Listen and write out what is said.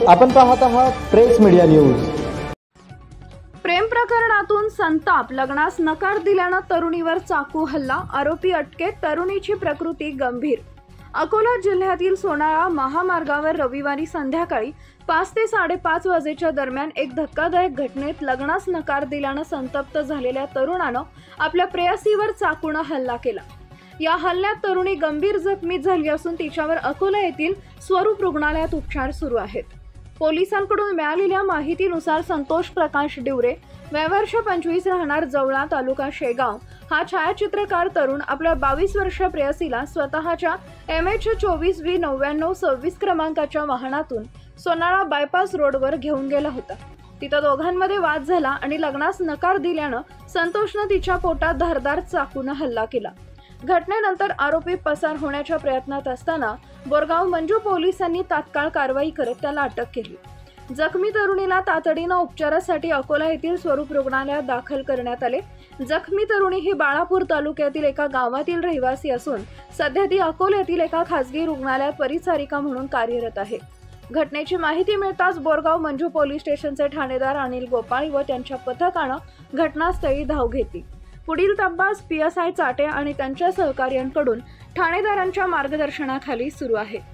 आपण पाहत आहात प्रेस मीडिया न्यूज। प्रेम प्रकरणातून संताप, लग्नास नकार दिल्यानं तरुणीवर चाकू हल्ला, आरोपी अटकेत, तरुणीची प्रकृती गंभीर। अकोला जिल्ह्यातील सोनाळा महामार्गावर रविवारी संध्याकाळी 5 ते 5:30 वाजेच्या दरम्यान एक धक्कादायक घटनेत लग्नास नकार दिल्यानं संतप्त झालेल्या तरुणानं आपल्या प्रेयसीवर चाकूने हल्ला केला। या हल्ल्यात तरुणी गंभीर जखमी झाली असून तिच्यावर अकोला येथील स्वरूप रुग्णालयात उपचार सुरू आहेत। पोलिसांकडून मिळालेल्या माहितीनुसार संतोष प्रकाश डिवरे, वय वर्ष 25, राहणार जवळा, तालुका शेगाव, हा छायाचित्रकार तरुण आपल्या 22 वर्षीय प्रेयसीला स्वतःच्या MH24V9926 क्रमांकाच्या वाहनातून सोनाळा बायपास रोडवर घेऊन गेला होता। तिथं दोघांमध्ये वाद झाला आणि लग्नास नकार दिल्यानं संतोषनं तिच्या पोटात धारदार चाकूने हल्ला केला। घटनेनंतर आरोपी पसार होण्याच्या प्रयत्नात असताना बोरगाव मंजू पोलिसांनी तात्काळ कारवाई करत त्याला अटक केली। जखमी तरुणीला तातडीनं उपचारासाठी अकोला येथील स्वरूप रुग्णालयात दाखल करण्यात आले। जखमी तरुणी ही बाळापूर तालुक्यातील एका गावातील रहिवासी असून सध्या ती अकोल्यातील एका खासगी रुग्णालयात परिचारिका म्हणून कार्यरत आहे। घटनेची माहिती मिळताच बोरगाव मंजू पोलीस स्टेशनचे ठाणेदार अनिल गोपाळ व त्यांच्या पथकानं घटनास्थळी धाव घेतली। पुढील तपास PSI चाटे आणि त्यांच्या सहकार्यांकडून ठाणेदारांच्या मार्गदर्शनाखाली सुरू आहे।